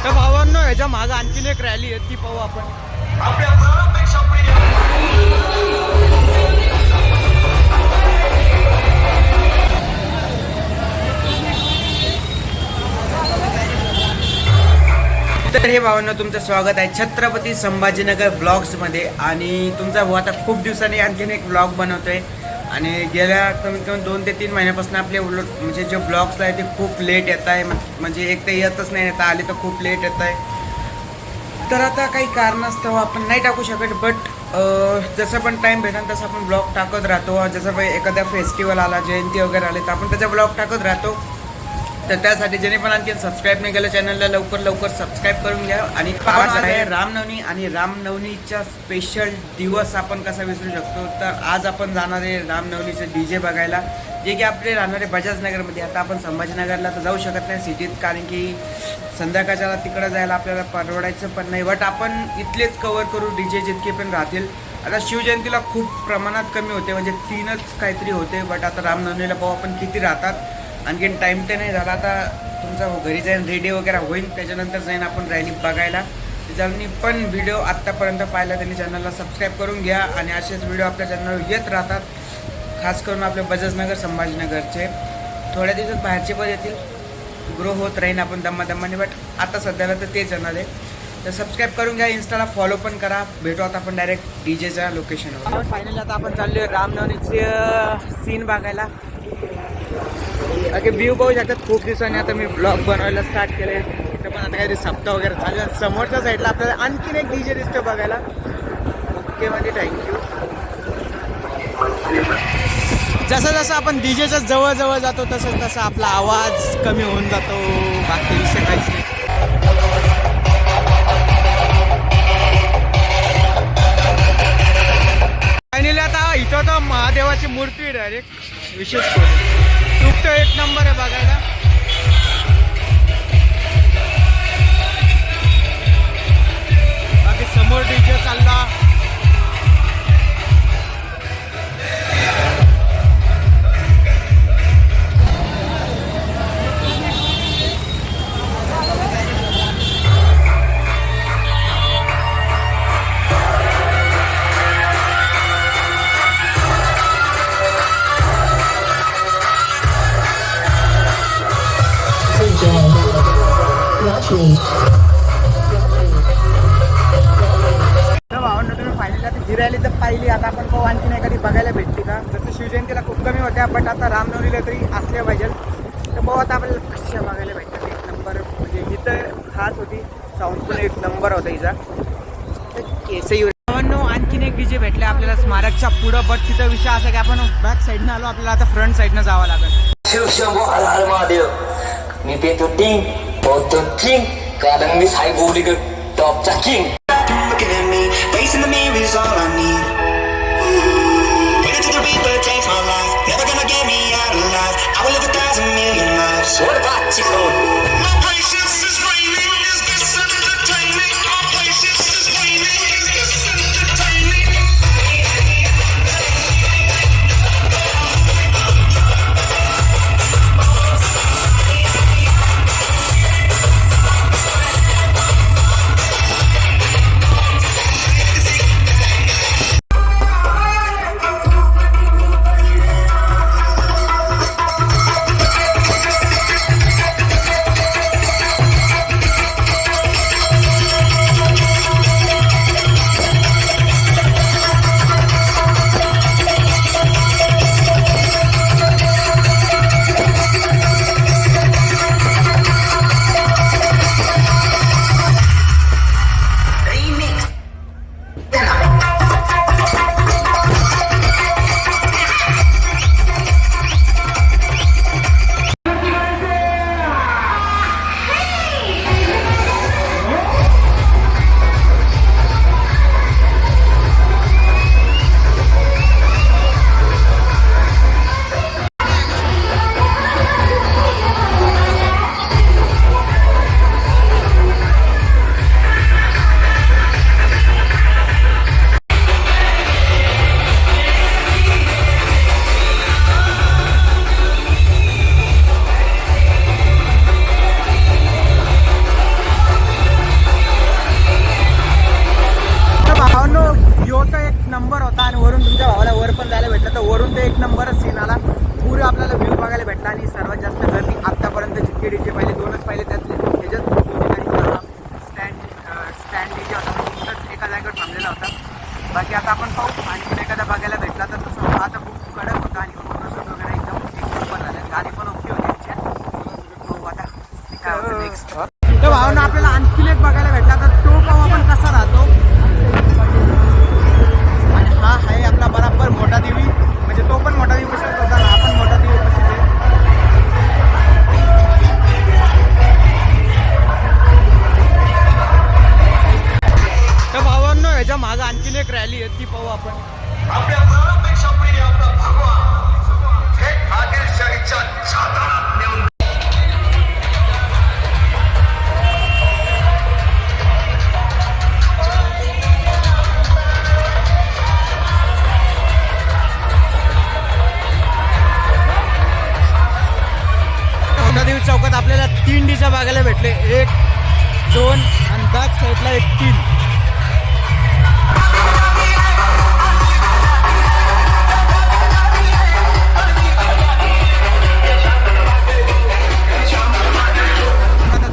तर भावांनो ह्याच्या मागं आणखीन एक रॅली आहे ती पाहू आपण. आपल्या प्राणापेक्षा प्रिय तर हे भावांनो तुमचं स्वागत आहे छत्रपती संभाजीनगर ब्लॉग्समध्ये. आणि तुमचा भाऊ आता खूप दिवसांनी आणखीन एक ब्लॉग बनवतोय. आणि गेल्या कमीत कमी 2 ते 3 महिन्यापासून आपले म्हणजे जे ब्लॉग्स आहे ते खूप लेट येत आहे. म्हणजे एक तर येतच नाही, आता आले तर खूप लेट येत आहे. तर आता काही कारणास्तव आपण नाही टाकू शकत, बट जसं पण टाईम भेटेल तसं आपण ब्लॉग टाकत राहतो. जसं एखादा फेस्टिवल आला, जयंती वगैरे आले तर आपण त्याचा ब्लॉग टाकत राहतो. तर त्यासाठी ज्याने पण आणखी सबस्क्राईब नाही केलं चॅनलला लवकर सबस्क्राईब करून घ्या. आणि आज आहे रामनवमी, आणि रामनवमीचा स्पेशल दिवस आपण कसा विसरू शकतो. तर आज आपण जाणार आहे रामनवमीचं DJ बघायला, जे की आपले राहणार आहे बजाजनगरमध्ये. आता आपण संभाजीनगरला तर जाऊ शकत नाही सिटीत, कारण की संध्याकाळच्या तिकडं जायला आपल्याला परवडायचं पण नाही. बट आपण इथलेच कवर करू DJ जितके पण राहतील. आता शिवजयंतीला खूप प्रमाणात कमी होते, म्हणजे 3च काहीतरी होते. बट आता रामनवमीला पाहू आपण किती राहतात. आणखीन टाईम ते नाही झाला, आता तुमचा घरी जाईन रेडी वगैरे होईल, त्याच्यानंतर जाईन आपण रॅली बघायला. ज्यांनी पण व्हिडिओ आत्तापर्यंत पाहिला त्यांनी चॅनलला सबस्क्राईब करून घ्या. आणि असेच व्हिडिओ आपल्या चॅनलवर येत राहतात, खास करून आपल्या बजाजनगर संभाजीनगरचे. थोड्या दिवसात बाहेरचे पण येतील, ग्रो होत राहीन आपण दम्माने. बट आता सध्याला तर तेच येणार आहे. तर सबस्क्राईब करून घ्या, इंस्टाला फॉलो पण करा. भेटू आता आपण डायरेक्ट DJच्या लोकेशनवर. फायनली आता आपण चाललो आहे रामनवमीचे सीन बघायला. व्ह्यू पाहू शकतात. खूप दिवसांनी आता मी ब्लॉग बनवायला स्टार्ट केले. इथं पण आता काहीतरी सप्ताह वगैरे चालू आहे. समोरच्या साईडला आपल्याला आणखीन एक DJ दिसतो बघायला. ओके म्हणजे थँक्यू. जसं आपण DJच्या जवळ जातो तसं आपला आवाज कमी होऊन जातो. बाकी विषय काहीच नाही. फायनली आता इथं तर महादेवाची मूर्ती डायरेक्ट विशेष तो एक नंबर आहे बघायला. बाकी समोर DJ चालला. फायनली आता गिरायली तर पाहिली. आता आपण पाहू आणखीन एखादी बघायला भेटली का. जसं शिवजयंतीला खूप कमी होत्या, बट आता रामनवमीला तरी असल्या पाहिजे. तर पाहू आता आपल्याला कशा बघायला भेटतात. एक नंबर म्हणजे ही तर खास होती, साऊंड पण एक नंबर होता हिचा. केसही आणखीन एक DJ भेटले आपल्याला स्मारकच्या पुढं. बट तिथं विषय असा की आपण बॅक साईडनं आलो, आपल्याला आता फ्रंट साईडनं जावं लागेल. शिवशंभो हर हर महादेव. मी पेतो टिंग पोतो टिंग, कारण मी साई बोली टॉपचा king. Looking at me, face in the mirror is all I need. Waiting till the reaper takes my life, never gonna get me out alive. I will live 1,000,000,000 lives. What about you? My patience is waning. Is this entertaining? My patience is waning. Is this entertaining? तर भावना आपल्याला आणखीन एक बघायला भेटला, तर तो पाव आपण कसा राहतो. आणि हा आहे आपला बराबर मोठा देवी, म्हणजे तो पण मोठा देवी कशाच होता, हा पण मोठा देवी कशाच आहे. तर भावांनो ह्याच्या मागं आणखीन एक रॅली आहे, ती पाहू आपण. आपल्या प्राणापेक्षा प्रिय आपला भगवान थेट आदिलशाहीच्या छाताडात नेऊन मोठादेवी चौकात आपल्याला 3 डीजे बघायला भेटले, 1, 2 आणि बॅक साईडला एक 3.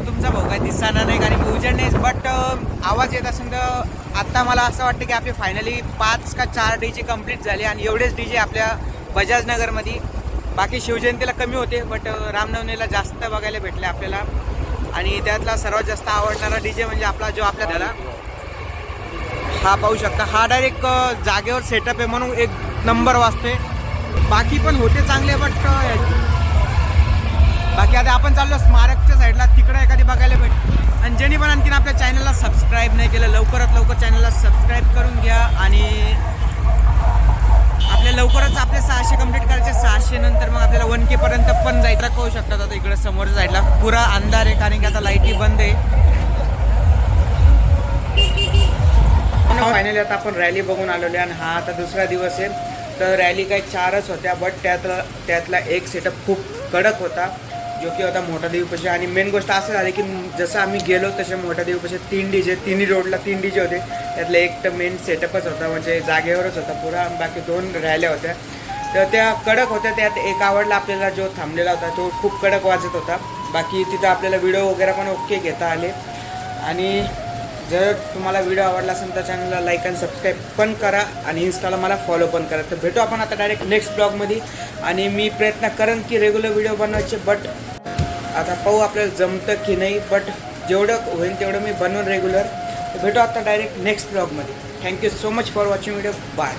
तुमचा भाऊ काय दिसणार नाही कारण की उजेड नाही, बट आवाज येत असेल तर आत्ता मला असं वाटतं की आपली फायनली 5 का 4 डीजे कंप्लीट झाले आणि एवढेच डीजे आपल्या बजाजनगरमध्ये. बाकी शिवजयंतीला कमी होते, बट रामनवमीला जास्त बघायला भेटले आपल्याला. आणि त्यातला सर्वात जास्त आवडणारा डीजे म्हणजे आपला जो आपल्या त्याला हा पाहू शकता, हा डायरेक्ट जागेवर सेटअप आहे म्हणून एक नंबर वाजतोय. बाकी पण होते चांगले, बट बाकी आता आपण चाललो स्मारकच्या साईडला, तिकडे एखादी बघायला भेट. आणि ज्यांनी पण आणखीन आपल्या चॅनलला सबस्क्राईब नाही केलं, लवकरात लवकर चॅनलला सबस्क्राईब करून घ्या. आणि आपल्या लवकरच आपले 600 कंप्लीट करायचे, 600 नंतर मग आपल्याला 1K पर्यंत पण जायचं. पाहू शकतात आता इकडे समोरच्या साईडला पुरा अंधार आहे कारण की आता लाईटी बंद आहे. फायनली आता आपण रॅली बघून आलेलो आहे आणि हा आता दुसरा दिवस आहे. तर रॅली काही 4च होत्या, बट त्यातला एक सेटअप खूप कडक होता, जो की होता मोठा देवीपाशी. आणि मेन गोष्ट असं झाली की जसं आम्ही गेलो तसे मोठ्या देवीपाशी 3 डीजे, तिन्ही रोडला 3 डीजे होते. त्यातलं एक तर मेन सेटअपच होता, म्हणजे जागेवरच होता पुरा. बाकी 2 रॅल्या होत्या, तर त्या कडक होत्या. त्यात एक आवडला आपल्याला जो थांबलेला होता, तो खूप कडक वाजत होता. बाकी तिथं आपल्याला व्हिडिओ वगैरे पण ओके घेता आले. आणि जर तुम्हाला व्हिडिओ आवडला असेल तर चॅनलला लाईक आणि सबस्क्राईब पण करा आणि इन्स्टाला मला फॉलो पण करा. तर भेटू आपण आता डायरेक्ट नेक्स्ट ब्लॉगमध्ये. आणि मी प्रयत्न करेन की रेग्युलर व्हिडिओ बनवायचे, बट आता पाहू आपल्याला जमतं की नाही. बट जेवढं होईल तेवढं मी बनवून रेग्युलर. तर भेटू आता डायरेक्ट नेक्स्ट ब्लॉगमध्ये. Thank you so much for watching video. Bye.